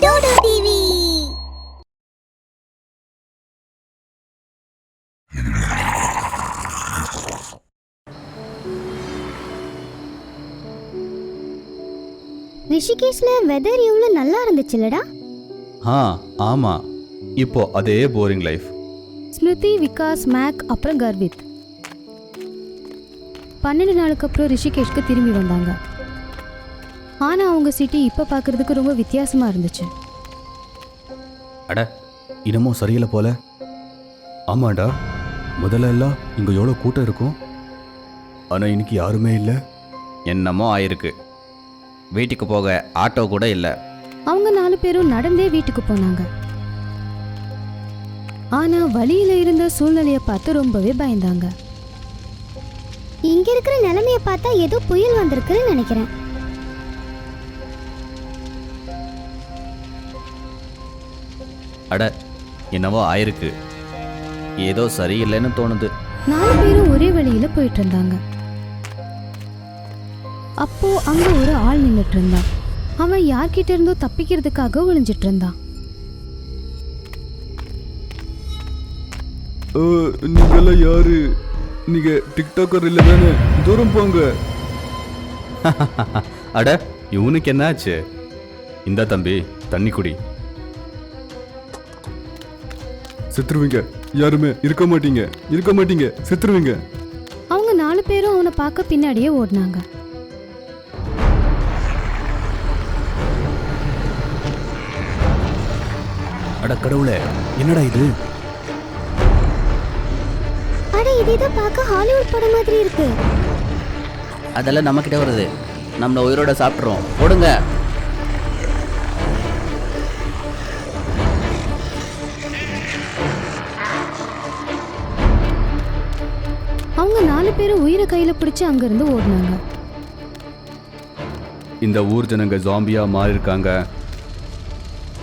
Dude TV. ரிஷிகேஷ்ல weather எவ்வளவு நல்லா இருந்துச்சுலடா. ஆமா, இப்போ அதே போரிங் லைஃப். ஸ்மிருதி, விகாஸ், மேக் அப்புறம் கர்வித் 12 நாளுக்கு அப்புறம் ரிஷிகேஷ்க்கு திரும்பி வந்தாங்க. ஆனால் அவங்க சிட்டி இப்போ பார்க்குறதுக்கு ரொம்ப வித்தியாசமாக இருந்துச்சு. அட, இன்னமும் சரியில்லை போல. ஆமாண்டா, முதல்ல எல்லாம் இங்கே எவ்வளோ கூட்டம் இருக்கும், ஆனால் இன்னைக்கு யாருமே இல்லை. என்னமோ ஆயிருக்கு. வீட்டுக்கு போக ஆட்டோ கூட இல்லை. அவங்க 4 பேரும் நடந்தே வீட்டுக்கு போனாங்க. ஆனால் வழியில் இருந்த சூழ்நிலையை பார்த்து ரொம்பவே பயந்தாங்க. இங்க இருக்கிற நிலைமைய பார்த்தா ஏதோ புயல் வந்திருக்குன்னு நினைக்கிறேன். அட, என்னவோ ஆயிருக்கு. ஏதோ சரியில்லைன்னு தோணுது. 4 பேரும் ஒரே வழியில போயிட்டு இருந்தாங்க. அப்போ அங்க ஒரு ஆள் நின்றுட்டு இருந்தான். அவன் யார்கிட்ட இருந்தோ தப்பிக்கிறதுக்காக ஒளிஞ்சிட்டு இருந்தான். நீங்கெல்லாம் யாரு? நீங்க டிக்டாக்கர் இல்லை தானே? தூரம் போங்க. அட, இவனுக்கு என்னாச்சு? இந்த தம்பி, தண்ணி குடி. செத்துருவீங்க, யாருமே இருக்க மாட்டீங்க, செத்துருவீங்க. அவங்க 4 பேரும் அவனை பார்க்க பின்னாடியே ஓடினாங்க. அட கடவுளே, என்னடா இது? அட, இது ஏதோ பார்க்க ஹாலிவுட் படம் மாதிரி இருக்கு. அதெல்லாம் நம்மக்கிட்ட வருது. நம்மளை உயிரோட சாப்பிட்றோம். ஓடுங்க. அவங்க 4 பேரும் உயிரை கையில பிடிச்சு அங்கிருந்து ஓடினாங்க. இந்த ஊர் ஜனங்க ஜாம்பியா மாறி இருக்காங்க.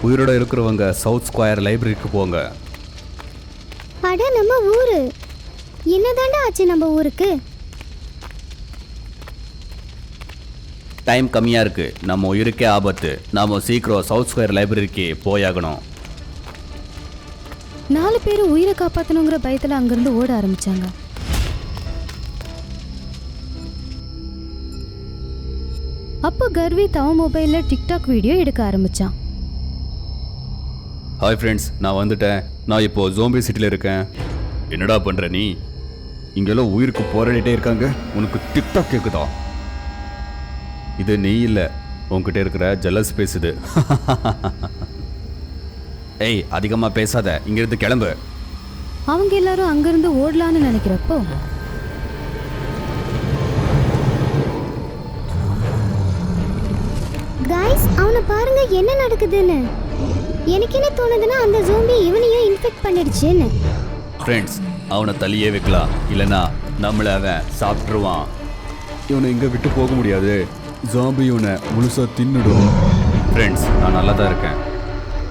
உயிரோட இருக்கிறவங்க சவுத் ஸ்கொயர் லைப்ரரிக்கு போங்க. அட, நம்ம ஊரு என்னதாண்டா ஆச்சு நம்ம ஊருக்கு? டைம் கம்மியாக இருக்கு. நம்ம உயிருக்கே ஆபத்து. நாம சீக்கிரம் சவுத் ஸ்கொயர் லைப்ரரிக்கு போயாகணும். 4 பேரும் உயிரை காப்பாற்றணுங்கிற பயத்தில் அங்கிருந்து ஓட ஆரம்பிச்சாங்க. அப்போ கர்வித் அவன் மொபைலில் டிக்டாக் வீடியோ எடுக்க ஆரம்பிச்சான். ஹாய் ஃப்ரெண்ட்ஸ், நான் வந்துட்டேன். நான் இப்போ ஜோம்பி சிட்டியில் இருக்கேன். என்னடா பண்ணுற நீ? இங்கெல்லாம் உயிருக்கு போராடிட்டே இருக்காங்க. உனக்கு டிக்டாக் கேட்குதா? இது நீ இல்லை, உன்கிட்ட இருக்கிற ஜெலஸ் பேசுது. ஏய், அதிகமாக பேசாத. இங்கிருந்து கிளம்பு. அவங்க எல்லாரும் அங்கிருந்து ஓடலான்னு நினைக்கிறப்போ கைஸ், அவனை பாருங்க என்ன நடக்குதுன்னு. எனக்கு என்ன தோணுதுன்னா அந்த ஜோம்பி இவனையும் இன்ஃபெக்ட் பண்ணிடுச்சுன்னு. ஃப்ரெண்ட்ஸ், அவனை தள்ளியே வைக்கலாம், இல்லைனா நம்மளை அவன் சாப்பிட்ருவான். இவனை இங்கே விட்டு போக முடியாது. ஜாம்பி இவனை முழுசாக தின்னுடும். ஃப்ரெண்ட்ஸ், நான் நல்லா தான் இருக்கேன்.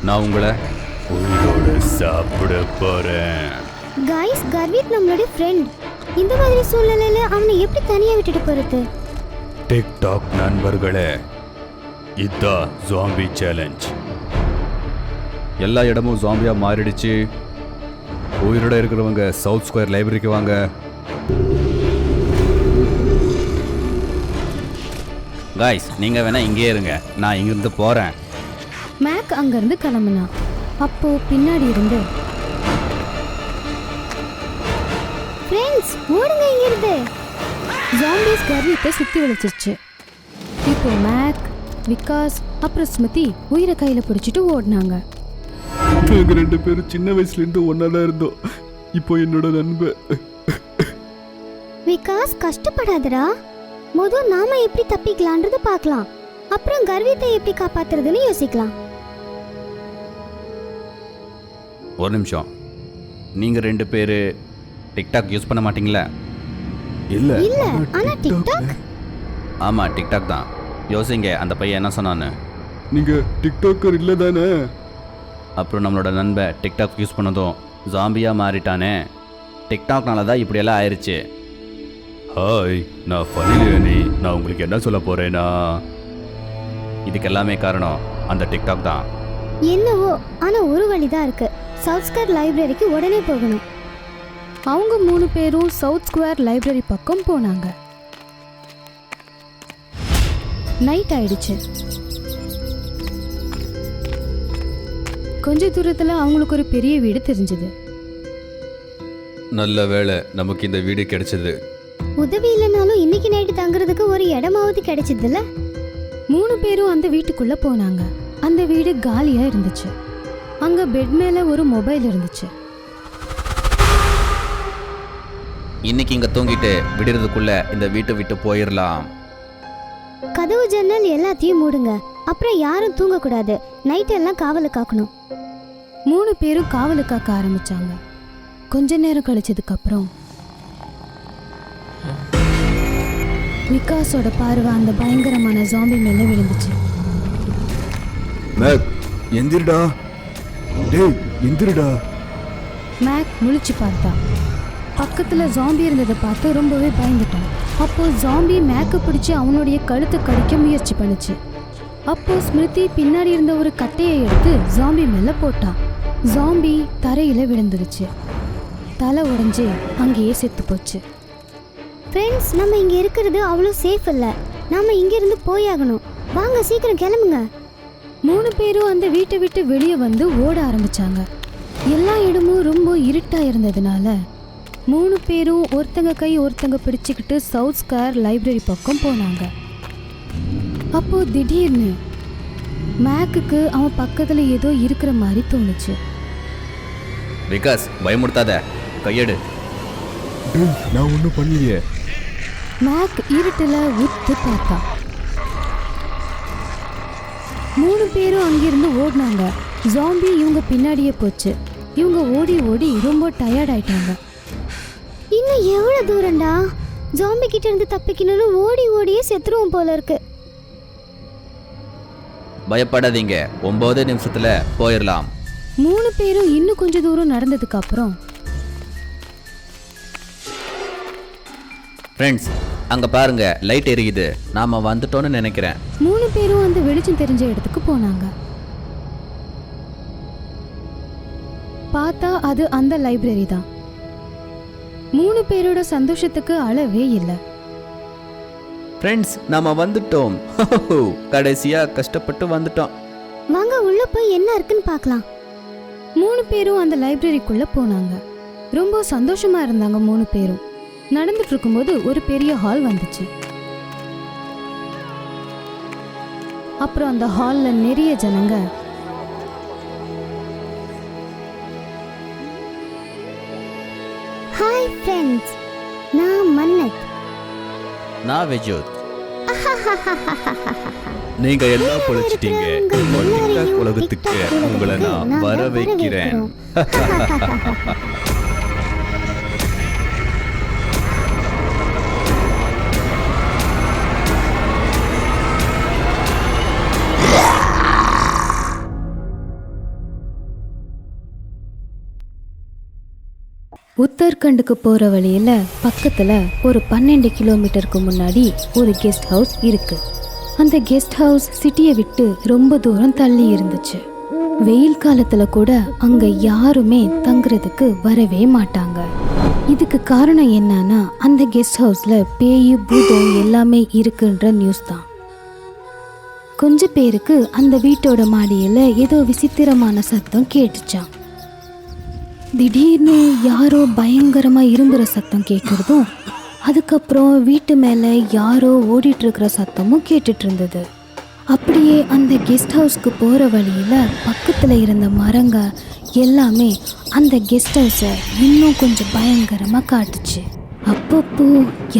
நான் உங்களை உயிரோடு சாப்பிட போகிறேன். கைஸ், கர்வித் நம்மளுடைய ஃப்ரெண்ட். இந்த மாதிரி சூழ்நிலையில அவனை எப்படி தனியா விட்டுட்டு போறது? டிக்டாக் நண்பர்களே, இதுதான் ஜாம்பி சேலஞ்ச். எல்லா இடமும் ஜாம்பியா மாறிடுச்சு. உயிரோட இருக்கிறவங்க சவுத் ஸ்கொயர் லைப்ரரிக்கு வாங்க. காய்ஸ், நீங்கள் வேணா இங்கே இருங்க. நான் இங்கிருந்து போகிறேன். மேக் அங்கிருந்து கிளம்புனான். அப்போ பின்னாடி இருந்து ஃப்ரெண்ட்ஸ், ஓடுங்க இங்கிருந்து. ஜாம்பிஸ் கர்வித்தை சுற்றி வளைச்சிருச்சு. இப்போ மேக், விகாஸ் அப்புறம் ஸ்மிருதி உயிரை கையில் பிடிச்சிட்டு ஓடினாங்க. நாங்கள் 2 பேரும் சின்ன வயசுலேருந்து ஒன்றா தான் இருந்தோம். இப்போ என்னோட நண்பன். விகாஸ், கஷ்டப்படாதடா. முதல் நாம எப்படி தப்பிக்கலான்றது பார்க்கலாம். அப்புறம் கர்வித்தை எப்படி காப்பாத்துறதுன்னு யோசிக்கலாம். ஒரு நிமிஷம். நீங்கள் 2 பேர் டிக்டாக் யூஸ் பண்ண மாட்டீங்களா? இல்லை இல்ல, ஆனா டிக்டாக். ஆமாம், டிக்டாக் தான். யோசிங்க, அந்த பையன் என்ன சொன்னான்னு. நீங்கள் டிக்டாக்கர் இல்லை தானே? அப்புறம் நம்மளோட நண்பன் டிக்டாக் யூஸ் பண்ணதும் ஜாம்பியாக மாறிட்டானே. டிக்டாக்னால தான் இப்படியெல்லாம் ஆயிடுச்சு. ஹாய், நான் ஃபனிலியனி. நான் உங்களுக்கு என்ன சொல்ல போகிறேன்னா, இதுக்கு எல்லாமே காரணம் அந்த டிக்டாக் தான். என்னவோ ஆனா ஒரு வழிதான் இருக்கு. சவுத் ஸ்கொயர் லைப்ரரிக்கு உடனே போகணும். அவங்க 3 பேரும் சவுத் ஸ்கொயர் லைப்ரரி பக்கம் போனாங்க. நைட் ஆயிடுச்சு. கொஞ்ச தூரத்துல அவங்களுக்கு ஒரு பெரிய வீடு தெரிஞ்சது. நல்ல வேளை நமக்கு இந்த வீடு கிடைச்சது. உதவி இல்லைனாலும் இன்னைக்கு நைட்டு தங்குறதுக்கு ஒரு இடமாவது கிடைச்சதுல்ல. 3 பேரும் அந்த வீட்டுக்குள்ள போனாங்க. அந்த வீடு காலியா இருந்துச்சு. அங்க பெட் மேல ஒரு மொபைல் இருந்துச்சு. இன்னைக்கு இங்க தூங்கிட்டு விடுறதுக்குள்ள இந்த வீட்டை விட்டு போயிடலாம். கதவு ஜன்னல் எல்லாத்தையும் மூடுங்க. அப்புறம் யாரும் தூங்கக்கூடாது. நைட் எல்லாம் காவல காக்கணும். 3 பேரும் காவலு காக்க ஆரம்பிச்சாங்க. கொஞ்ச நேரம் கழிச்சதுக்கு அப்புறம் விகாஸோட பார்வை அந்த பயங்கரமான ஜாம்பி மேல விழுந்துச்சு. மேக், எந்திரிடா. டேய், எந்திரிடா. மேக் முழிச்சு பார்த்தா. பக்கத்துல ஜாம்பி இருந்ததை பார்த்து ரொம்பவே பயந்துட்டான். அப்போ ஜாம்பி மேக்கை பிடிச்சி அவனுடைய கழுத்தை கடிக்க முயற்சி பண்ணுச்சு. அப்போ ஸ்மிருதி பின்னாடி இருந்த ஒரு கட்டையை எடுத்து ஜாம்பி மேல போட்டான். ஜாம்பி தரையில விழுந்துருச்சு. தலை உடைஞ்சு அங்கேயே செத்து போச்சு. ஃப்ரெண்ட்ஸ், நம்ம இங்க இருக்கிறது அவ்வளோ சேஃப் இல்லை. நாம இங்க இருந்து போயாகணும். வாங்க சீக்கிரம் கிளம்புங்க. 3 பேரும் அந்த வீட்டை விட்டு வெளியே வந்து ஓட ஆரம்பிச்சாங்க. எல்லா இடமும் ரொம்ப இருட்டா இருந்ததுனால 3 பேரும் ஒருத்தங்க கை ஒருத்தங்க பிடிச்சிக்கிட்டு சவுத் ஸ்கொயர் லைப்ரரி பக்கம் போனாங்க. அப்போ திடீர்னு மேக்குக்கு அவன் பக்கத்துல ஏதோ இருக்கிற மாதிரி தோணுச்சு. விகாஸ், பயமுடுத்தாத, கையெடு. டேய், நான் ஒன்றும் பண்ணலையே. மேக் இருட்டுல உத்து பார்த்தான். 3 பேரும் அங்கிருந்து ஓடினாங்க. ஜாம்பி இவங்க பின்னாடியே போச்சு. இவங்க ஓடி ஓடி ரொம்ப டயர்ட் ஆயிட்டாங்க. இன்னும் எவ்வளவு தூரம்டா? ஜாம்பி கிட்ட இருந்து தப்பிக்கணும்னு ஓடி ஓடியே செத்துருவோம் போல இருக்கு. பயப்படாதீங்க, 9 நிமிஷத்துல போயிடலாம். 3 பேரும் இன்னும் கொஞ்ச தூரம் நடந்ததுக்கு அப்புறம் ஃப்ரெண்ட்ஸ், அங்க பாருங்க, லைட் எரியுது. நாம வந்துட்டோம்னு நினைக்கிறேன். 3 பேரும் அந்த வெளிச்சம் தெரிஞ்ச இடத்துக்கு போனாங்க. பார்த்தா அது அந்த லைப்ரரி தான். 3 பேரோட சந்தோஷத்துக்கு அளவே இல்லை. ஃப்ரெண்ட்ஸ், நாம வந்துட்டோம். கடைசியா கஷ்டப்பட்டு வந்துட்டோம். வாங்க உள்ள போய் என்ன இருக்குன்னு பார்க்கலாம். 3 பேரும் அந்த லைப்ரரிக்குள்ள போனாங்க. ரொம்ப சந்தோஷமா இருந்தாங்க 3 பேரும். நடந்துட்டு இருக்கும்போது ஒரு பெரிய ஹால் வந்துச்சு. அப்புறம் அந்த ஹால்ல நிறைய ஜனங்க ஹாய் ஃப்ரெண்ட்ஸ், நான் மன்னத். நான் விஜோத். நீங்க எல்லாம் பொழைச்சிட்டீங்க. டிக்டாக் உலகத்துக்கு உங்களை நான் வர வைக்கிறேன். உத்தரகண்டுக்கு போற வழியில பக்கத்துல ஒரு 12 கிலோமீட்டருக்கு முன்னாடி ஒரு கெஸ்ட் ஹவுஸ் இருக்கு. அந்த கெஸ்ட் ஹவுஸ் சிட்டியை விட்டு ரொம்ப தூரம் தள்ளி இருந்துச்சு. வெயில் காலத்துல கூட அங்க யாருமே தங்குறதுக்கு வரவே மாட்டாங்க. இதுக்கு காரணம் என்னன்னா அந்த கெஸ்ட் ஹவுஸ்ல பேயு பூதம் எல்லாமே இருக்குன்ற நியூஸ் தான். கொஞ்ச பேருக்கு அந்த வீட்டோட மாடியில ஏதோ விசித்திரமான சத்தம் கேட்டுச்சான். திடீர்னு யாரோ பயங்கரமா இரும்புற சத்தம் கேட்கறதும், அதுக்கப்புறம் வீட்டு மேல யாரோ ஓடிட்டு இருக்கிற சத்தமும் கேட்டுட்டு இருந்தது. அப்படியே அந்த கெஸ்ட் ஹவுஸ்க்கு போற வழியில பக்கத்துல இருந்த மரங்க எல்லாமே அந்த கெஸ்ட் ஹவுஸை இன்னும் கொஞ்சம் பயங்கரமா காட்டுச்சு. அப்பப்போ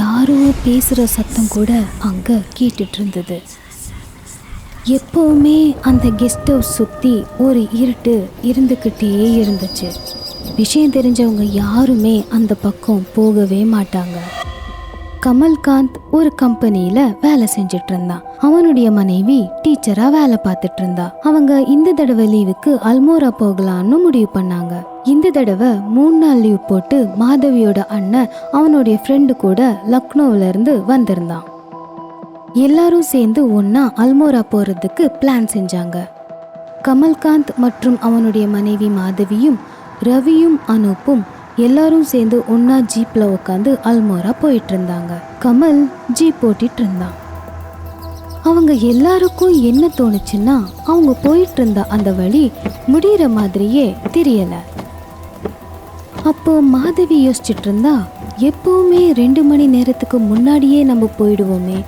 யாரோ பேசுற சத்தம் கூட அங்க கேட்டுட்டு இருந்தது. எப்பவுமே அந்த கெஸ்ட் ஹவுஸ் சுத்தி ஒரு இருட்டு இருந்துக்கிட்டே இருந்துச்சு. விஷயம் தெரிஞ்சவங்க யாருமே அந்த பக்கம் போகவே மாட்டாங்க. கமல்காந்த் ஒரு கம்பெனியில வேலை செஞ்சுட்டு இருந்தான். அவனுடைய மனைவி டீச்சரா வேலை பார்த்துட்டு இருந்தா. அவங்க இந்த தடவை லீவுக்கு அல்மோரா போகலான்னு முடிவு பண்ணாங்க. இந்த தடவை 3 நாள் லீவ் போட்டு மாதவியோட அண்ணன் அவனுடைய ஃப்ரெண்டு கூட லக்னோவில இருந்து வந்திருந்தான். எல்லாரும் சேர்ந்து ஒன்னா அல்மோரா போறதுக்கு பிளான் செஞ்சாங்க. கமல்காந்த் மற்றும் அவனுடைய மனைவி மாதவியும் ரவியும் அனூப்பும் எல்லாரும் சேர்ந்து ஒன்னா ஜீப்ல உட்காந்து அல்மோரா போயிட்டு இருந்தாங்க. கமல் ஜீப் ஓட்டிட்டு இருந்தான். அவங்க எல்லாருக்கும் என்ன தோணுச்சுன்னா, அவங்க போயிட்டு இருந்த அந்த வழி முடிகிற மாதிரியே தெரியல. அப்போ மாதவி யோசிச்சுட்டு இருந்தா, எப்பவுமே 2 மணி நேரத்துக்கு முன்னாடியே நம்ம போயிடுவோமே,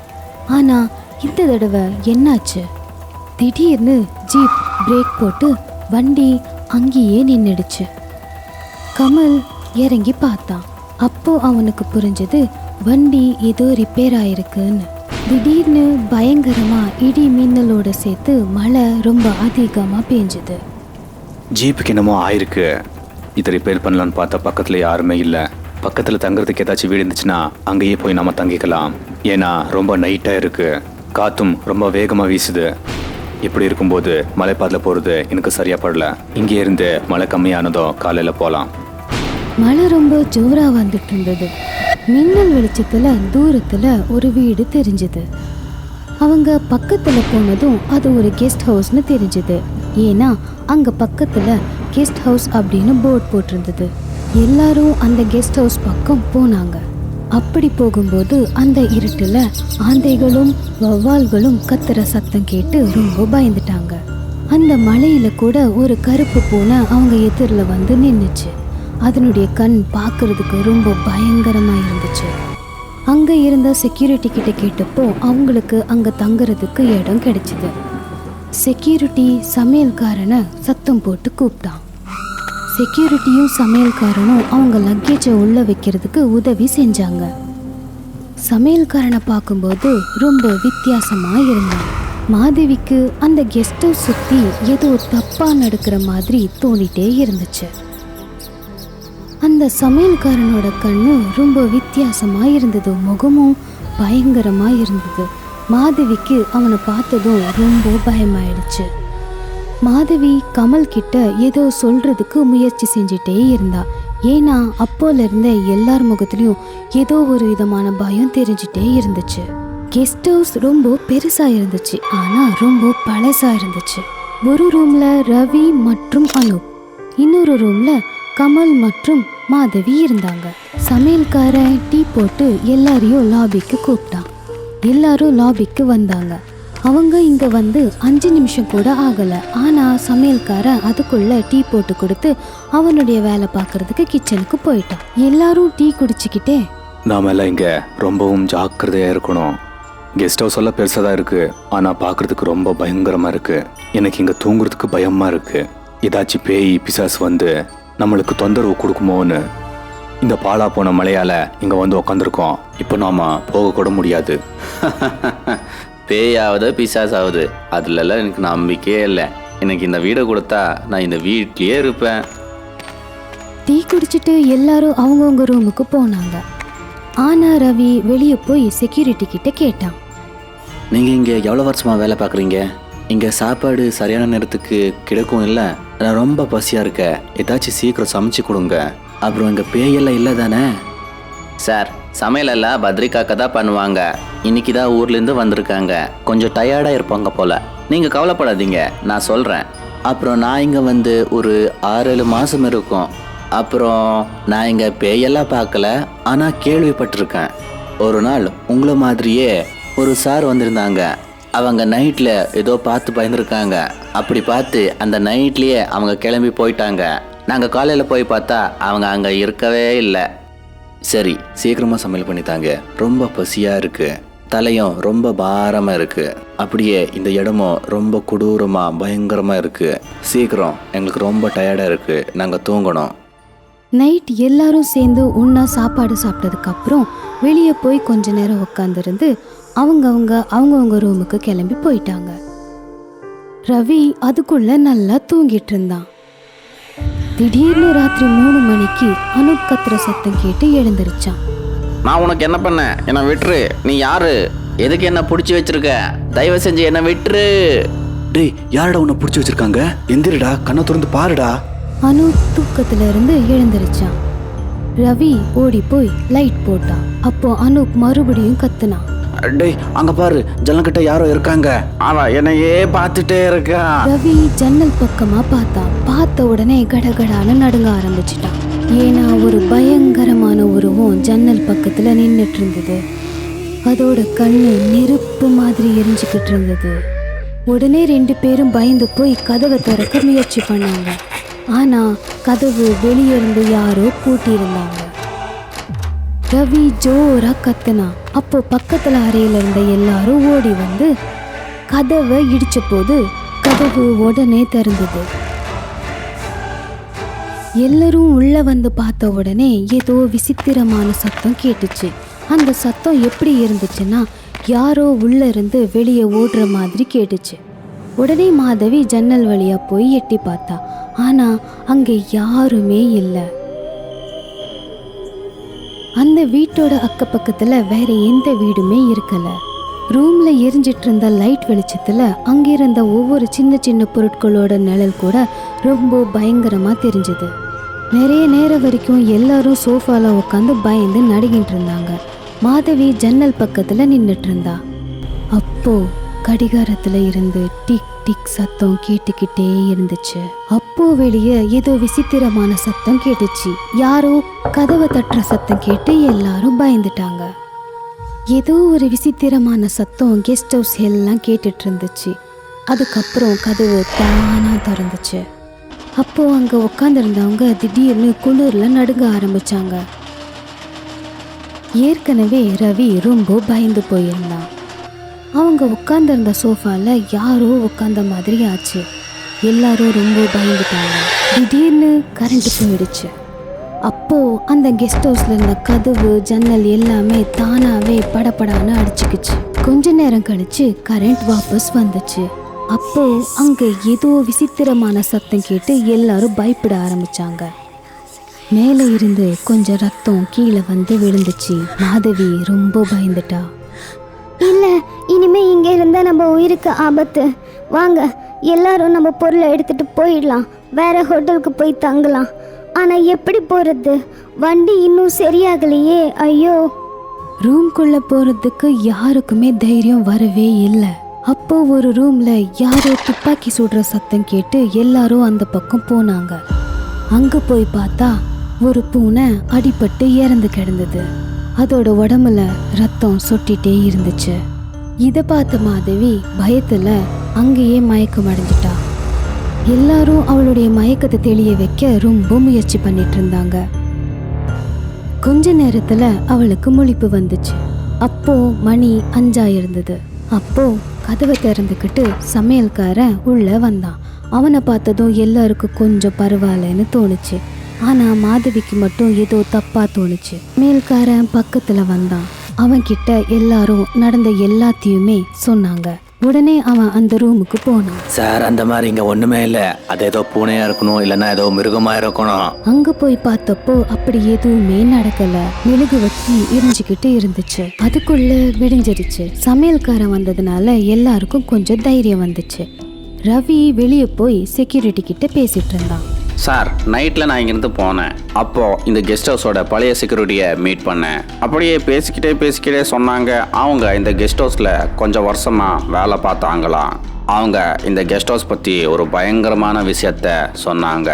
ஆனா இந்த தடவை என்னாச்சு? திடீர்னு ஜீப் பிரேக் போட்டு வண்டி அங்கேயே நின்னுடுச்சு. கமல் இறங்கி பார்த்தான். அப்போ அவனுக்கு புரிஞ்சது, வண்டி ஏதோ ரிப்பேர் ஆயிருக்குன்னு. திடீர்னு பயங்கரமா இடி மின்னலோட சேர்த்து மழை ரொம்ப அதிகமா பெஞ்சுது. ஜீப்புக்கு என்னமோ ஆயிருக்கு. இதை ரிப்பேர் பண்ணலான்னு பார்த்தா பக்கத்தில் யாருமே இல்லை. பக்கத்தில் தங்குறதுக்கு ஏதாச்சும் வீடு இருந்துச்சுன்னா அங்கேயே போய் நம்ம தங்கிக்கலாம். ஏன்னா ரொம்ப நைட்டாக இருக்கு, காற்றும் ரொம்ப வேகமாக வீசுது. இப்படி இருக்கும்போது மலைப்பாதையில் போகிறது எனக்கு சரியா படல. இங்கே இருந்து மழை கம்மியானதும் காலையில் போகலாம். மழை ரொம்ப ஜோரா வந்துட்டு இருந்தது. மின்னல் வெளிச்சத்துல தூரத்துல ஒரு வீடு தெரிஞ்சது. அவங்க பக்கத்துல போனதும் அது ஒரு கெஸ்ட் ஹவுஸ்னு தெரிஞ்சது. ஏன்னா அங்க பக்கத்துல கெஸ்ட் ஹவுஸ் அப்படின்னு போர்டு போட்டிருந்தது. எல்லாரும் அந்த கெஸ்ட் ஹவுஸ் பக்கம் போனாங்க. அப்படி போகும்போது அந்த இருட்டுல ஆந்தைகளும் வௌவால்களும் கத்துற சத்தம் கேட்டு ரொம்ப பயந்துட்டாங்க. அந்த மலையில கூட ஒரு கருப்பு பூனை அவங்க எதிரில் வந்து நின்னுச்சு. அதனுடைய கண் பார்க்கறதுக்கு ரொம்ப பயங்கரமா இருந்துச்சு. அங்க இருந்த செக்யூரிட்டி கிட்ட கேட்டப்போ அவங்களுக்கு அங்க தங்குறதுக்கு இடம் கிடைச்சது. செக்யூரிட்டி சமையல்காரனை சத்தம் போட்டு கூப்பிட்டான். செக்யூரிட்டியும் சமையல்காரனும் அவங்க லக்கேஜை உள்ள வைக்கிறதுக்கு உதவி செஞ்சாங்க. சமையல்காரனை பார்க்கும்போது ரொம்ப வித்தியாசமா இருந்தான். மாதவிக்கு அந்த கெஸ்ட் ஹவுஸ் சுத்தி ஏதோ தப்பா நடக்கிற மாதிரி தோணிட்டே இருந்துச்சு. அந்த சமையல்காரனோட கண்ணு ரொம்ப வித்தியாசமா இருந்தது, முகமும் பயங்கரமா இருந்தது. மாதவிக்கு அவனை பார்த்ததும் ரொம்ப பயமாயிடுச்சு. மாதவி கமல் கிட்ட ஏதோ சொல்றதுக்கு முயற்சி செஞ்சுட்டே இருந்தா. ஏன்னா அப்போல இருந்த எல்லார் முகத்திலையும் ஏதோ ஒரு விதமான பயம் தெரிஞ்சுட்டே இருந்துச்சு. கெஸ்ட் ஹவுஸ் ரொம்ப பெருசா இருந்துச்சு, ஆனா ரொம்ப பழசா இருந்துச்சு. ஒரு ரூம்ல ரவி மற்றும் அனூப், இன்னொரு ரூம்ல கமல் மற்றும் மாதவி இருந்தாங்க. சமையல்காரன் டீ போட்டு எல்லாரையும் லாபிக்கு கூப்பிட்டான். எல்லாரும் லாபிக்கு வந்தாங்க. அவங்க இங்க வந்து 5 நிமிஷம் கூட ஆகல. ஆனா சமையல்காரன் அதுக்குள்ள டீ போட்டு கொடுத்து அவனுடைய வேலை பார்க்கறதுக்கு கிச்சனுக்கு போயிட்டான். எல்லாரும் டீ குடிச்சுக்கிட்டே, நாம எல்லாம் இங்க ரொம்பவும் ஜாக்கிரதையா இருக்கணும். கெஸ்ட் ஹவுஸ் எல்லாம் பெருசா தான் இருக்கு, ஆனா பாக்குறதுக்கு ரொம்ப பயங்கரமா இருக்கு. எனக்கு இங்க தூங்குறதுக்கு பயமா இருக்கு. ஏதாச்சும் பேய் பிசாசு வந்து நம்மளுக்கு தொந்தரவு கொடுக்குமோன்னு இந்த பாலா போன மழையால இங்க வந்து உக்காந்துருக்கோம். இப்போ நாம போக கூட முடியாது. பேயாவது பிசாசாவது அதுலலாம் எனக்கு நம்பிக்கையே இல்லை. எனக்கு இந்த வீடை கொடுத்தா நான் இந்த வீட்லயே இருப்பேன். டீ குடிச்சிட்டு எல்லாரும் அவங்கவுங்க ரூமுக்கு போனாங்க. ஆனா ரவி வெளியே போய் செக்யூரிட்டி கிட்ட கேட்டான், நீங்க இங்க எவ்வளவு வருஷமா வேலை பார்க்குறீங்க? இங்க சாப்பாடு சரியான நேரத்துக்கு கிடைக்கும் இல்லை? நான் ரொம்ப பசியா இருக்க, ஏதாச்சும் சீக்கிரம் சமைச்சு கொடுங்க. அப்புறம் இங்க பேயெல்லாம் இல்லை தானே? சார், சமையலெல்லாம் பத்ரிகாக்கா தான் பண்ணுவாங்க. இன்னைக்கு தான் ஊர்லேருந்து வந்திருக்காங்க, கொஞ்சம் டயர்டாக இருப்பாங்க போல. நீங்கள் கவலைப்படாதீங்க, நான் சொல்கிறேன். அப்புறம் நான் இங்கே வந்து ஒரு 6-7 மாதம் இருக்கும். அப்புறம் நான் இங்கே பேயெல்லாம் பார்க்கல, ஆனால் கேள்விப்பட்டிருக்கேன். ஒரு நாள் உங்களை மாதிரியே ஒரு சார் வந்திருந்தாங்க. அவங்க நைட்டில் ஏதோ பார்த்து பயந்துருக்காங்க. அப்படி பார்த்து அந்த நைட்லேயே அவங்க கிளம்பி போயிட்டாங்க. நாங்கள் காலையில் போய் பார்த்தா அவங்க அங்கே இருக்கவே இல்லை. சரி, சீக்கிரமாக சமையல் பண்ணித்தாங்க, ரொம்ப பசியாக இருக்குது. தலையும் ரொம்ப பாரமாக இருக்குது. அப்படியே இந்த இடமும் ரொம்ப கொடூரமாக பயங்கரமாக இருக்குது. சீக்கிரம், எங்களுக்கு ரொம்ப டயர்டாக இருக்குது, நாங்கள் தூங்கணும். நைட் எல்லாரும் சேர்ந்து ஒன்றா சாப்பாடு சாப்பிட்டதுக்கு அப்புறம் வெளியே போய் கொஞ்ச நேரம் உட்காந்துருந்து அவங்கவுங்க ரூமுக்கு கிளம்பி போயிட்டாங்க. ரவி அதுக்குள்ள நல்லா தூங்கிட்டு இருந்தான். திடீர்னு ராத்திரி 3 மணிக்கு அனூப் கத்துற சத்தம் கேட்டு எழுந்திருச்சான். நான் உனக்கு என்ன பண்ண? என்னை விட்டுரு. நீ யாரு? எதுக்கு என்ன பிடிச்சி வச்சிருக்க? தயவு செஞ்சு என்னை விட்டுரு. டேய், யாரடா உன்னை பிடிச்சி வச்சிருக்காங்க? எந்திரடா, கண்ணை திறந்து பாருடா. அனூப் தூக்கத்துல இருந்து எழுந்திருச்சான். ரவி ஓடி போய் லைட் போட்டான். அப்போ அனூப் மறுபடியும் கத்துனான். டேய் அங்க பாரு, ஜன்னல்கிட்ட யாரோ இருக்காங்க. அவ என்னையே பார்த்துட்டே இருக்கா. ரவி ஜன்னல் பக்கமா பார்த்த உடனே கடகடான்னு நடுங்க ஆரம்பிச்சிட்டான். ஏன்னா ஒரு பயங்கரமான உருவம் ஜன்னல் பக்கத்துல நின்னுட்டு இருந்தது. அதோட கண்ணு நெருப்பு மாதிரி எரிஞ்சுக்கிட்டு இருந்தது. உடனே 2 பேரும் பயந்து போய் கதவை திறக்க முயற்சி பண்ணாங்க. ஆனா கதவு வெளியே இருந்து யாரோ பூட்டியிருந்தாங்க. ரவி ஜோரா கத்துனா. அப்போ பக்கத்துல அறையில இருந்த எல்லாரும் ஓடி வந்து கதவை இடிச்ச போது கதவு உடனே திறந்தது. எல்லாரும் உள்ள வந்து பார்த்த உடனே ஏதோ விசித்திரமான சத்தம் கேட்டுச்சு. அந்த சத்தம் எப்படி இருந்துச்சுன்னா யாரோ உள்ள இருந்து வெளியே ஓடுற மாதிரி கேட்டுச்சு. உடனே மாதவி ஜன்னல் வழியா போய் எட்டி பார்த்தா. ஆனா அங்க யாருமே இல்லை. அந்த வீட்டோட அக்கப்பக்கத்துல வேற எந்த வீடுமே இருக்கல. ரூம்ல எரிஞ்சிட்டு இருந்த லைட் வெளிச்சத்துல அங்கிருந்த ஒவ்வொரு சின்ன சின்ன பொருட்களோட நிழல் கூட ரொம்ப பயங்கரமா தெரிஞ்சது. நிறைய நேரம் வரைக்கும் எல்லாரும் சோஃபால உட்காந்து பயந்து நடுங்கிட்டு இருந்தாங்க. மாதவி ஜன்னல் பக்கத்துல நின்னுட்டு இருந்தா. அப்போ கடிகாரத்துல இருந்து டிக் டிக் சத்தம் கேட்டுக்கிட்டே இருந்துச்சு. அப்போ வெளியே ஏதோ விசித்திரமான சத்தம் கேட்டுச்சு. யாரோ கதவை தட்டுற சத்தம் கேட்டு எல்லாரும் பயந்துட்டாங்க. ஏதோ ஒரு விசித்திரமான சத்தம் கெஸ்ட் ஹவுஸ் எல்லாம் கேட்டுட்டு இருந்துச்சு. அதுக்கப்புறம் கதவு தானா திறந்துச்சு. அப்போ அங்க உட்காந்துருந்தவங்க திடீர்னு குளிர்ல நடுங்க ஆரம்பிச்சாங்க. ஏற்கனவே ரவி ரொம்ப பயந்து போயிருந்தான். அவங்க உட்காந்துருந்த சோஃபால யாரோ உட்காந்த மாதிரி ஆச்சு. எல்லாரும் ரொம்ப பயந்துட்டாங்க. திடீர்னு கரண்ட் போயிடுச்சு. அப்போ அந்த கெஸ்ட் ஹவுஸ்ல இருந்த கதவு ஜன்னல் எல்லாமே தானாவே படபடான்னு அடிச்சுக்குச்சு. கொஞ்ச நேரம் கழிச்சு கரண்ட் வாபஸ் வந்துச்சு. அப்போ அங்க ஏதோ விசித்திரமான சத்தம் கேட்டு எல்லாரும் பயப்பட ஆரம்பிச்சாங்க. மேலே இருந்து கொஞ்சம் ரத்தம் கீழே வந்து விழுந்துச்சு. மாதவி ரொம்ப பயந்துட்டா. இல்ல, இனிமே இங்க இருந்தா நம்ம உயிருக்கு ஆபத்து. வாங்க எல்லாரும் நம்ம பொருளை எடுத்துட்டு போயிடலாம். வேற ஹோட்டலுக்கு போய் தங்கலாம். ஆனா எப்படி போறது? வண்டி இன்னும் சரியாகலையே. ஐயோ. ரூம்குள்ள போறதுக்கு யாருக்குமே தைரியம் வரவே இல்லை. அப்போ ஒரு ரூம்ல யாரோ துப்பாக்கி சுடுற சத்தம் கேட்டு எல்லாரும் அந்த பக்கம் போனாங்க. அங்க போய் பார்த்தா ஒரு பூனை அடிபட்டு இறந்து கிடந்தது. அதோட உடம்புல ரத்தம் சொட்டிட்டே இருந்துச்சு. இதை பார்த்த மாதவி பயத்துல அங்கேயே மயக்கம் அடைஞ்சிட்டா. எல்லாரும் அவளுடைய மயக்கத்தை தெளிய வைக்க ரொம்ப முயற்சி பண்ணிட்டு இருந்தாங்க. கொஞ்ச நேரத்துல அவளுக்கு முழிப்பு வந்துச்சு. அப்போ மணி 5 இருந்தது. அப்போ கதவை திறந்துக்கிட்டு சமையல்காரன் உள்ள வந்தான். அவனை பார்த்ததும் எல்லாருக்கும் கொஞ்சம் பரவாயில்லன்னு தோணுச்சு. ஆனா மாதவிக்கு மட்டும் ஏதோ தப்பா தோணுச்சு. சமையல்காரன் பக்கத்துல வந்தான். அவன்கிட்ட எல்லாரும் நடந்த எல்லாத்தையுமே சொன்னாங்க. உடனே அவன் அந்த ரூமுக்கு போனான். சார், அந்த மாதிரி இங்க ஒண்ணுமே இல்ல. அது ஏதோ பூனையா இருக்கணும், இல்லைன்னா ஏதோ மிருகமா இருக்கணும். அங்க போய் பார்த்தப்போ அப்படி எதுவுமே நடக்கல. மெழுகு வச்சு எரிஞ்சுக்கிட்டு இருந்துச்சு. அதுக்குள்ள விடிஞ்சிருச்சு. சமையல்காரன் வந்ததுனால எல்லாருக்கும் கொஞ்சம் தைரியம் வந்துச்சு. ரவி வெளியே போய் செக்யூரிட்டி கிட்ட பேசிட்டு இருந்தான். சார், நைட்டில் நான் இங்கேருந்து போனேன். அப்போது இந்த கெஸ்ட் ஹவுஸோட பழைய செக்யூரிட்டியை மீட் பண்ணேன். அப்படியே பேசிக்கிட்டே சொன்னாங்க, அவங்க இந்த கெஸ்ட் ஹவுஸில் கொஞ்சம் வருஷமாக வேலை பார்த்தாங்களாம். அவங்க இந்த கெஸ்ட் ஹவுஸ் பற்றி ஒரு பயங்கரமான விஷயத்த சொன்னாங்க.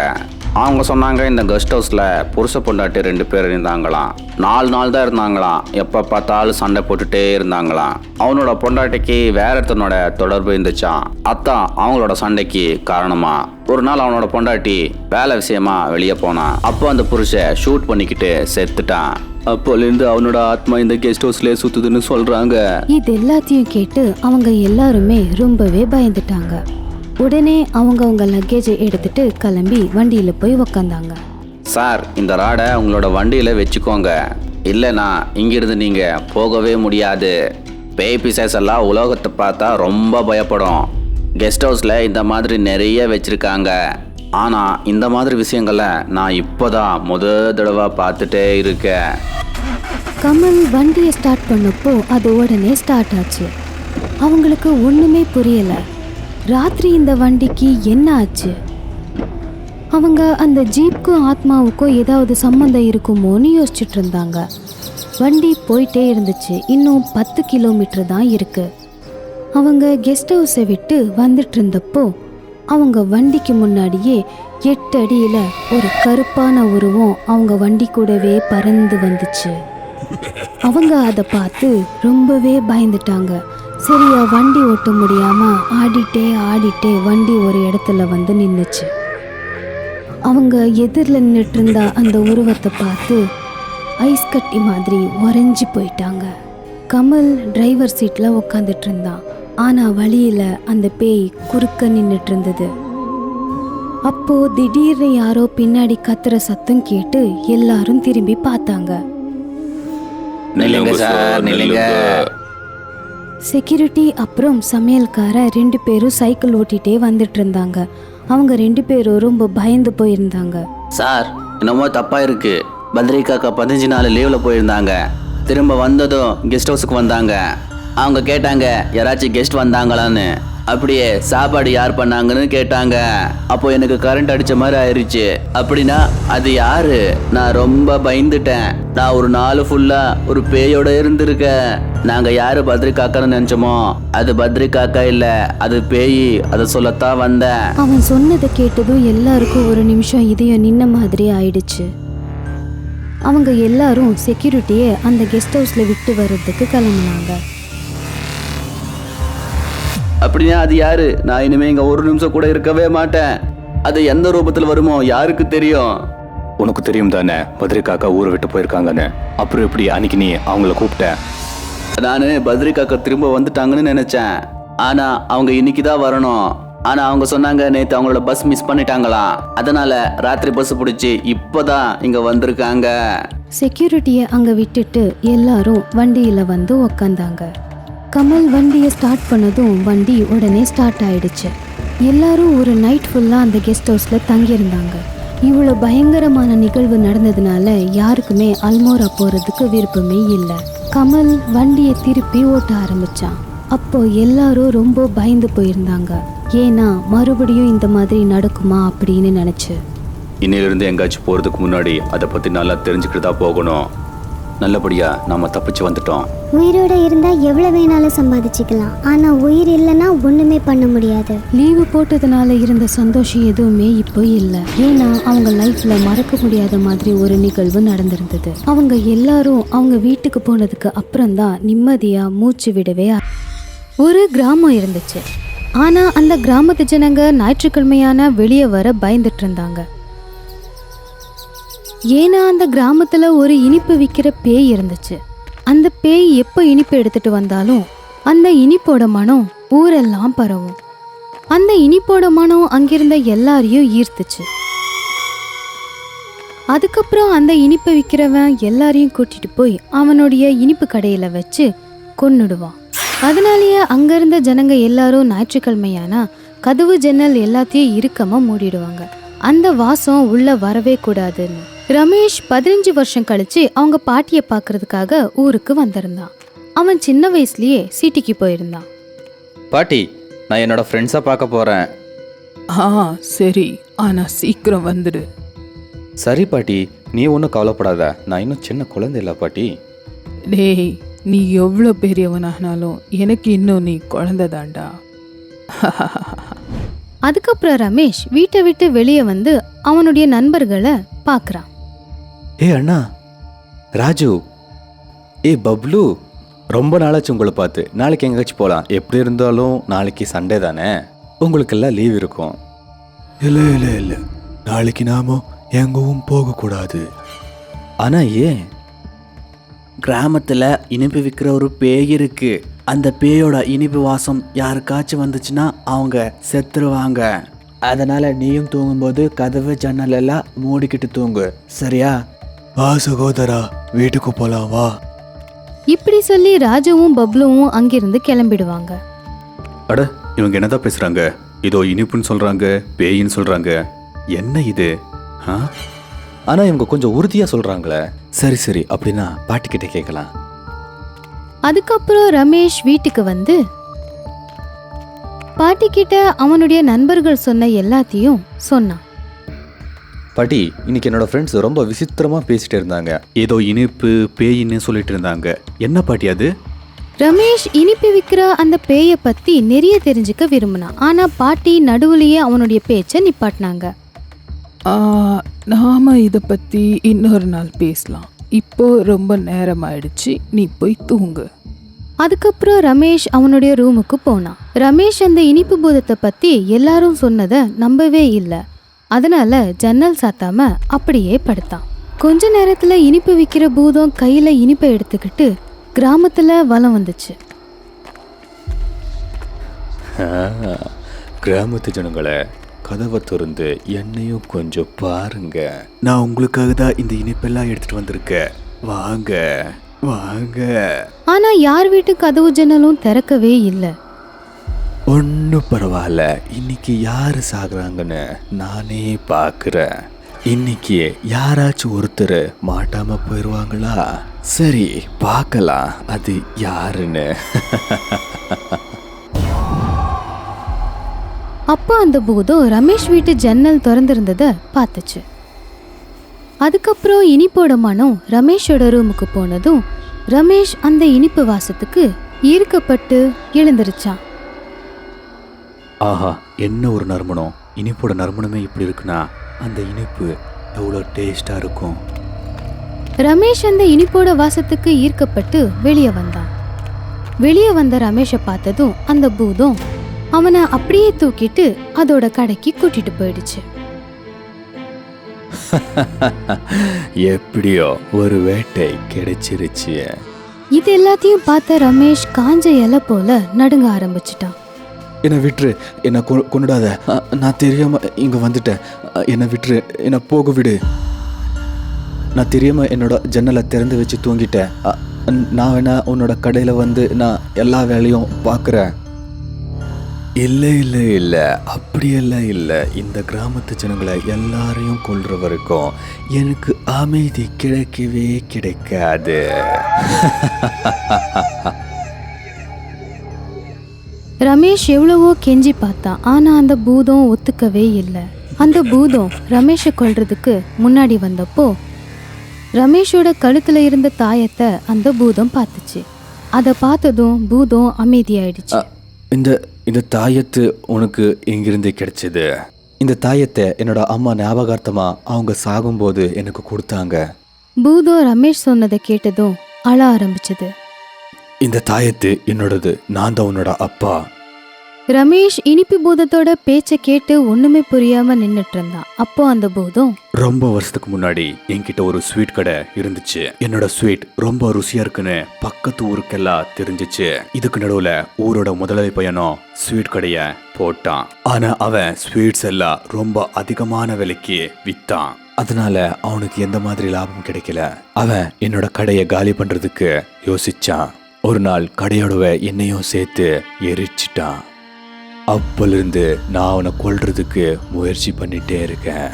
அவங்க சொன்னாங்க, இந்த கெஸ்ட் ஹவுஸில் புருஷ பொண்டாட்டி 2 பேர் இருந்தாங்களாம். 4 நாள் தான் இருந்தாங்களாம். எப்போ பார்த்தாலும் சண்டை போட்டுட்டே இருந்தாங்களாம். அவனோட பொண்டாட்டிக்கு வேற ஒருத்தனோட தொடர்பு இருந்துச்சான். அதான் அவங்களோட சண்டைக்கு காரணமா. ஒரு நாள் அவனோட பொண்டாட்டி வேலை விஷயமா வெளியே போனான். அப்போ அந்த புருஷன் ஷூட் பண்ணிக்கிட்டு செத்துட்டான். அப்போலேருந்து அவனோட ஆத்மா இந்த கெஸ்ட் ஹவுஸ்லேயே சுத்துதுன்னு சொல்றாங்க. இது எல்லாத்தையும் கேட்டு அவங்க எல்லாருமே ரொம்பவே பயந்துட்டாங்க. உடனே அவங்க லக்கேஜை எடுத்துட்டு கிளம்பி வண்டியில போய் உக்காந்தாங்க. சார், இந்த ராடை உங்களோட வண்டியில் வச்சுக்கோங்க. இல்லைனா இங்கிருந்து நீங்கள் போகவே முடியாது. பேய் பிசாஸ் எல்லாம் உலோகத்தை பார்த்தா ரொம்ப பயப்படும். கெஸ்ட் ஹவுஸில் இந்த மாதிரி நிறைய வச்சுருக்காங்க. ஆனால் இந்த மாதிரி விஷயங்களை நான் இப்போதான் தடவை பார்த்துட்டே இருக்கேன். கமல் வண்டியை ஸ்டார்ட் பண்ணப்போ அது உடனே ஸ்டார்ட் ஆச்சு. அவங்களுக்கு ஒன்றுமே புரியலை. ராத்திரி இந்த வண்டிக்கு என்ன ஆச்சு? அவங்க அந்த ஜீப்புக்கும் ஆத்மாவுக்கும் ஏதாவது சம்மந்தம் இருக்குமோன்னு யோசிச்சுட்டு இருந்தாங்க. வண்டி போயிட்டே இருந்துச்சு. இன்னும் 10 கிலோமீட்டர் தான் இருக்கு. அவங்க கெஸ்ட் ஹவுஸை விட்டு வந்துட்டு இருந்தப்போ அவங்க வண்டிக்கு முன்னாடியே 8 அடியில ஒரு கருப்பான உருவம் அவங்க வண்டி கூடவே பறந்து வந்துச்சு. அவங்க அதை பார்த்து ரொம்பவே பயந்துட்டாங்க. சரியா வண்டி ஓட்ட முடியாம ஆடிட்டே வண்டி ஒரு இடத்துல வந்து நின்றுச்சு. அவங்க எதிரில் நின்றுட்டு இருந்த அந்த உருவத்தை பார்த்து ஐஸ் கட்டி மாதிரி உறைஞ்சி போயிட்டாங்க. கமல் டிரைவர் சீட்டில் உட்காந்துட்டு இருந்தான். ஆனால் வழியில் அந்த பேய் குறுக்க நின்றுட்டு இருந்தது. அப்போ திடீர்னு யாரோ பின்னாடி கத்துற சத்தம் கேட்டு எல்லாரும் திரும்பி பார்த்தாங்க. நில்லுங்க சார், நில்லுங்க. செக்யூரிட்டி அப்புறம் சமையல்கார 2 பேரும் சைக்கிள் ஓட்டிகிட்டே வந்துட்டு இருந்தாங்க. அவங்க 2 பேரும் ரொம்ப பயந்து போயிருந்தாங்க. சார், என்னமோ தப்பா இருக்கு. பத்ரிகாக்கா 15 நாள் லீவ்ல போயிருந்தாங்க. திரும்ப வந்ததும் கெஸ்ட் ஹவுஸுக்கு வந்தாங்க. அவங்க கேட்டாங்க யாராச்சும் கெஸ்ட் வந்தாங்களான்னு. அப்படியே சாப்பாடு யார் பண்ணாங்கன்னு கேட்டாங்க. அப்போ எனக்கு கரண்ட் அடிச்ச மாதிரி ஆயிடுச்சு. அப்படின்னா அது யாரு? நான் ரொம்ப பயந்துட்டேன். நான் ஒரு நாள் ஃபுல்லா ஒரு பேயோட இருந்திருக்கேன். நாங்க யாரு பத்ரிகாக்கான்னு நினைச்சோமோ அது பத்ரிகாக்கா இல்ல, அது பேய். அதை சொல்லத்தான் வந்தேன். அவன் சொன்னதை கேட்டதும் எல்லாருக்கும் ஒரு நிமிஷம் இதயம் நின்ன மாதிரி ஆயிடுச்சு. அவங்க எல்லாரும் செக்யூரிட்டியை அந்த கெஸ்ட் ஹவுஸ்ல விட்டு வர்றதுக்கு கிளம்புனாங்க. அப்படின்னா அது யாரு? நான் இனிமே இங்க ஒரு நிமிஷம் கூட இருக்கவே மாட்டேன். அது எந்த ரூபத்துல வருமோ யாருக்கு தெரியும்? உனக்கு தெரியும் தானே பத்ரிகாக்கா ஊரை விட்டு போயிருக்காங்கன்னு. அப்புறம் எப்படி அன்னைக்கு நீ அவங்கள கூப்பிட்ட? நானு பத்ரிகாக்கா திரும்ப வந்துட்டாங்கன்னு நினைச்சேன். ஆனா அவங்க இன்னைக்கு தான் வரணும். ஆனா அவங்க சொன்னாங்க நேத்து அவங்களோட பஸ் மிஸ் பண்ணிட்டாங்களாம். அதனால ராத்திரி பஸ் பிடிச்சி இப்பதான் இங்க வந்திருக்காங்க. செக்யூரிட்டியை அங்க விட்டுட்டு எல்லாரும் வண்டியில வந்து உக்காந்தாங்க. கமல் வண்டியை ஸ்டார்ட் பண்ணதும் வண்டி உடனே ஸ்டார்ட் ஆயிடுச்சு. எல்லாரும் ஒரு நைட் ஃபுல்லாக அந்த கெஸ்ட் ஹவுஸில் தங்கியிருந்தாங்க. இவ்வளோ பயங்கரமான நிகழ்வு நடந்ததுனால யாருக்குமே அல்மோரா போகிறதுக்கு விருப்பமே இல்லை. கமல் வண்டியை திருப்பி ஓட்ட ஆரம்பித்தான். அப்போ எல்லாரும் ரொம்ப பயந்து போயிருந்தாங்க. ஏன்னா மறுபடியும் இந்த மாதிரி நடக்குமா அப்படின்னு நினச்சி. இன்னிலிருந்து எங்காச்சும் போகிறதுக்கு முன்னாடி அதை பற்றி நல்லா தெரிஞ்சுக்கிட்டு தான் போகணும். நல்லபடியா நாம தப்பிச்சு வந்துட்டோம். உயிரோட இருந்தா எவ்வளவு வேணாலும் சம்பாதிச்சுக்கலாம். ஆனா உயிர் இல்லைன்னா ஒண்ணுமே பண்ண முடியாது. லீவு போட்டதுனால இருந்த சந்தோஷம் எதுவுமே இப்போ இல்லை. ஏன்னா அவங்க லைஃப்ல மறக்க முடியாத மாதிரி ஒரு நிகழ்வு நடந்திருந்தது. அவங்க எல்லாரும் அவங்க வீட்டுக்கு போனதுக்கு அப்புறம் தான் நிம்மதியா மூச்சு விடவே ஒரு கிராமம் இருந்துச்சு. ஆனா அந்த கிராமத்து ஜனங்க ஞாயிற்றுக்கிழமையான வெளியே வர பயந்துட்டு இருந்தாங்க. ஏன்னா அந்த கிராமத்துல ஒரு இனிப்பு விற்கிற பேய் இருந்துச்சு. அந்த பேய் எப்போ இனிப்பு எடுத்துட்டு வந்தாலும் அந்த இனிப்போட மனம் ஊரெல்லாம் பரவும். அந்த இனிப்போட மனம் அங்கிருந்த எல்லாரையும் ஈர்த்துச்சு. அதுக்கப்புறம் அந்த இனிப்பை விற்கிறவன் எல்லாரையும் கூட்டிட்டு போய் அவனுடைய இனிப்பு கடையில வச்சு கொன்னுடுவான். அதனாலேயே அங்க இருந்த ஜனங்க எல்லாரும் ஞாயிற்றுக்கிழமையானா கதவு ஜன்னல் எல்லாத்தையும் இறுக்கமா மூடிடுவாங்க. அந்த வாசம் உள்ள வரவே கூடாதுன்னு. ரமேஷ் 15 வருஷம் கழிச்சு அவங்க பாட்டியை பார்க்கறதுக்காக ஊருக்கு வந்திருந்தான். அவன் சின்ன வயசுலயே சிட்டிக்கு போயிருந்தான். பாட்டி, நான் என்னோட ஃப்ரெண்ட்ஸை பார்க்க போறேன். சரி, ஆனா சீக்கிரம் வந்துடு. சரி பாட்டி, நீ ஒன்றும் கவலைப்படாத. நான் இன்னும் சின்ன குழந்தை இல்லை பாட்டி. டேய், நீ எவ்வளோ பெரியவனானாலும் எனக்கு இன்னும் நீ குழந்தை தாண்டா. அதுக்கப்புறம் ரமேஷ் வீட்டை விட்டு வெளியே வந்து அவனுடைய நண்பர்களை பார்க்கறான். ஏ அண்ணா, ராஜு, ஏ பப்ளு, ரொம்ப நாளாச்சு உங்களை பார்த்து. நாளைக்கு எங்கேயாச்சும் போகலாம். எப்படி இருந்தாலும் நாளைக்கு சண்டே தானே, உங்களுக்கெல்லாம் லீவ் இருக்கும். இல்லை இல்லை இல்லை, நாளைக்கு நாம எங்கவும் போகக்கூடாது. ஆனால் ஏன்? கிராமத்துல இனிப்பு விற்கிற ஒரு பேய் இருக்கு. அந்த பேயோட இனிப்பு வாசம் யாருக்காச்சும் வந்துச்சுன்னா அவங்க செத்துருவாங்க. அதனால நீயும் தூங்கும்போது கதவு ஜன்னல் எல்லாம் மூடிக்கிட்டு தூங்கு, சரியா? வா சகோதரா, வீட்டுக்கு போலாம் வா. இப்படி சொல்லி ராஜுவும் பப்ளுவும் அங்கிருந்து கிளம்பிடுவாங்க. அட, இவங்க என்னதான் பேசுறாங்க? இதோ இனிப்புன்னு சொல்றாங்க, பேயின்னு சொல்றாங்க. என்ன இது? ஆனா இவங்க கொஞ்சம் உறுதியா சொல்றாங்களே. சரி சரி, அப்படின்னா பாட்டிக்கிட்ட கேட்கலாம். அதுக்கப்புறம் ரமேஷ் வீட்டுக்கு வந்து பாட்டி கிட்ட அவனுடைய நண்பர்கள் சொன்ன எல்லாத்தையும் சொன்னான். பாட்டி, இன்னைக்கு என்னோட ஃப்ரெண்ட்ஸ் ரொம்ப விசித்திரமாக பேசிட்டு இருந்தாங்க. ஏதோ இனிப்பு பேயின்னு சொல்லிட்டு இருந்தாங்க. என்ன பாட்டி அது? ரமேஷ் இனிப்பு விற்கிற அந்த பேயை பத்தி நிறைய தெரிஞ்சுக்க விரும்பினான். ஆனா பாட்டி நடுவுலயே அவனுடைய பேச்சை நிப்பாட்டினாங்க. நாம இதை பற்றி இன்னொரு நாள் பேசலாம். இப்போ ரொம்ப நேரம் ஆயிடுச்சு, நீ போய் தூங்கு. அதுக்கப்புறம் ரமேஷ் அவனுடைய ரூமுக்கு போனான். ரமேஷ் அந்த இனிப்பு பூதத்தை பத்தி எல்லாரும் சொன்னதை நம்பவே இல்லை. அதனால ஜன்னல் சாத்தாம அப்படியே படுத்தான். கொஞ்ச நேரத்துல இனிப்பு விற்கிற பூதம் கையில இனிப்பை எடுத்துக்கிட்டு கிராமத்துல வலம் வந்துச்சு. கிராமத்து ஜனங்களை, கதவை திறந்து என்னையும் கொஞ்சம் பாருங்க. நான் உங்களுக்காக தான் இந்த இனிப்பெல்லாம் எடுத்துட்டு வந்திருக்கேன். வாங்க வாங்க. ஆனா யார் வீட்டு கதவு ஜன்னலும் திறக்கவே இல்லை. ஒன்றும் பரவாயில்ல, இன்னைக்கு யாரு சாகுறாங்கன்னு நானே பார்க்குறேன். இன்னைக்கு யாராச்சும் ஒருத்தர் மாட்டாம போயிடுவாங்களா? சரி, பார்க்கலாம் அது யாருன்னு. அப்போ அந்த பூதம் ரமேஷ் வீட்டு ஜன்னல் திறந்திருந்ததை பார்த்துச்சு. அதுக்கப்புறம் இனிப்போட மனம் ரமேஷோட ரூமுக்கு போனதும் ரமேஷ் அந்த இனிப்பு வாசத்துக்கு ஈர்க்கப்பட்டு எழுந்திருச்சான். ஆஹா, என்ன ஒரு நறுமணம்! இனிப்போட நறுமணமே இப்படி இருக்குன்னா அந்த இனிப்பு எவ்வளோ டேஸ்டா இருக்கும். ரமேஷ் அந்த இனிப்போட வாசத்துக்கு ஈர்க்கப்பட்டு வெளியே வந்தான். வெளியே வந்த ரமேஷை பார்த்ததும் அந்த பூதம் அவனை அப்படியே தூக்கிட்டு அதோட கடைக்கு கூட்டிட்டு போயிடுச்சு. எப்படியோ ஒரு வேட்டை கிடைச்சிருச்சு. இது எல்லாத்தையும் பார்த்த ரமேஷ் காஞ்ச இலை போல நடுங்க ஆரம்பிச்சிட்டான். என்னை விட்டுரு, என்னை கொண்டுடாத. நான் தெரியாம இங்க வந்துட்டேன். என்னை விட்டுரு, என்னை போக விடு. நான் தெரியாம என்னோட ஜன்னலை திறந்து வச்சு தூங்கிட்டேன். நான் வேணா உன்னோட கடையில வந்து நான் எல்லா வேலையும் பார்க்குறேன். இல்லை இல்லை இல்லை, அப்படியெல்லாம் இல்லை. இந்த கிராமத்து ஜனங்களை எல்லாரையும் கொல்ற வரைக்கும் எனக்கு அமைதி கிடைக்கவே கிடைக்காது. ரமேஷ் எவ்வளவோ கெஞ்சி பார்த்தான். ஆனா அந்த பூதம் ஒத்துக்கவே இல்லை. அந்த பூதம் ரமேஷை கொல்றதுக்கு முன்னாடி வந்தப்போ ரமேஷோட கழுத்துல இருந்த தாயத்தை அந்த பூதம் பார்த்துச்சு. அதை பார்த்ததும் பூதம் அமைதியாயிடுச்சு. இந்த தாயத்து உனக்கு எங்கிருந்து கிடைச்சது? இந்த தாயத்தை என்னோட அம்மா ஞாபகார்த்தமா அவங்க சாகும்போது எனக்கு கொடுத்தாங்க. பூதம் ரமேஷ் சொன்னதை கேட்டதும் அழ ஆரம்பிச்சது. இந்த தாயத்து என்னோடது, நான் தான் உன்னோட அப்பா. ரமேஷ் இனிப்பு பூதத்தோட பேச்சை கேட்டு ஒண்ணுமே புரியாம நின்னுட்டு இருந்தான். அப்போ அந்த பூதம், ரொம்ப வருஷத்துக்கு முன்னாடி என்கிட்ட ஒரு ஸ்வீட் கடை இருந்துச்சு. என்னோட ஸ்வீட் ரொம்ப ருசியா இருக்குன்னு பக்கத்து ஊருக்கெல்லாம் தெரிஞ்சிச்சு. இதுக்கு நடுவுல ஊரோட முதலாளி பையனும் ஸ்வீட் கடைய போட்டான். ஆனா அவன் ஸ்வீட்ஸ் எல்லாம் ரொம்ப அதிகமான விலைக்கு வித்தான். அதனால அவனுக்கு எந்த மாதிரி லாபம் கிடைக்கல. அவன் என்னோட கடையை காலி பண்றதுக்கு யோசிச்சான். ஒரு நாள் கடையோடவ என்னையும் சேர்த்து எரிச்சிட்டான். அப்பலிருந்து நான் அவனை கொல்றதுக்கு முயற்சி பண்ணிட்டே இருக்கேன்.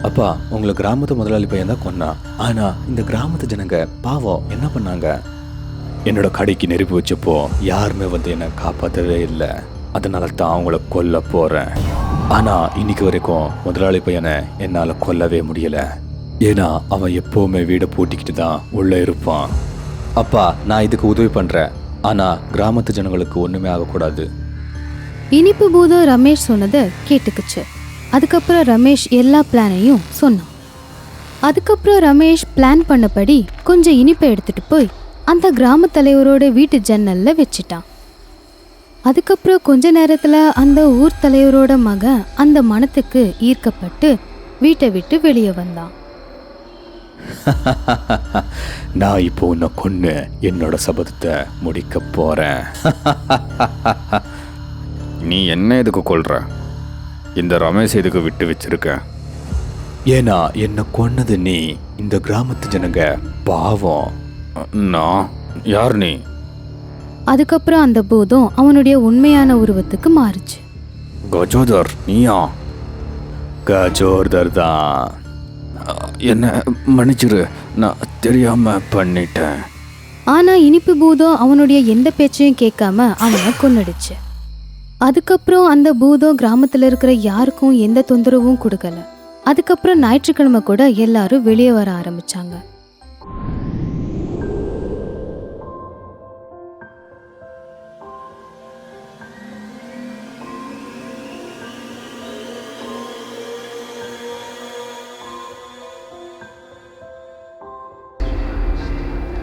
அப்பா, உங்களை கிராமத்து முதலாளி பையன் தான் கொன்னான். ஆனா இந்த கிராமத்து ஜனங்க பாவம் என்ன பண்ணாங்க? என்னோட கடைக்கு நெருப்பு வச்சப்போ யாருமே வந்து என்னை காப்பாற்றவே இல்லை. அதனால தான் அவங்கள கொல்ல போறேன். ஆனா இன்னைக்கு வரைக்கும் முதலாளி பையனை என்னால கொல்லவே முடியல. ஏன்னா அவன் எப்பவுமே வீடை பூட்டிக்கிட்டு தான் உள்ள இருப்பான். அப்பா, நான் இதுக்கு உதவி பண்றேன். ஆனா கிராமத்து ஜனங்களுக்கு ஒண்ணுமே ஆகக்கூடாது. இனிப்பு பூதம் ரமேஷ் சொன்னதை கேட்டுக்குச்சு. அதுக்கப்புறம் ரமேஷ் எல்லா பிளானையும் சொன்னான். அதுக்கப்புறம் ரமேஷ் பிளான் பண்ணபடி கொஞ்சம் இனிப்பை எடுத்துட்டு போய் அந்த கிராம தலைவரோட வீட்டு ஜன்னல்ல வச்சிட்டான். அதுக்கப்புறம் கொஞ்ச நேரத்துல அந்த ஊர் தலைவரோட மகன் அந்த மனத்துக்கு ஈர்க்கப்பட்டு வீட்டை விட்டு வெளியே வந்தான். நான் இப்போ உன்னை கொன்னு என்னோட சபதத்தை முடிக்க போறேன். நீ என்ன எதுக்கு கொல்ற? இந்த ரமேஷ் எதுக்கு விட்டு வச்சிருக்க? ஏன்னா என்னை கொன்னது நீ. இந்த கிராமத்து ஜனங்க பாவம். நான் யார் நீ? அதுக்கப்புறம் அந்த பூதம் அவனுடைய உண்மையான உருவத்துக்கு மாறுச்சு. கஜோதர் நீயா? கஜோதர் தான். என்ன மன்னிச்சிரு, நான் தெரியாம பண்ணிட்டேன். ஆனா இனிப்பு பூதம் அவனுடைய எந்த பேச்சையும் கேட்காம அவனை கொன்னுடுச்சு. அதுக்கப்புறம் அந்த பூதம் கிராமத்துல இருக்கிற யாருக்கும் எந்த தொந்தரவும் கொடுக்கல. அதுக்கப்புறம் ஞாயிற்றுக்கிழமை கூட எல்லாரும் வெளியே வர ஆரம்பிச்சாங்க.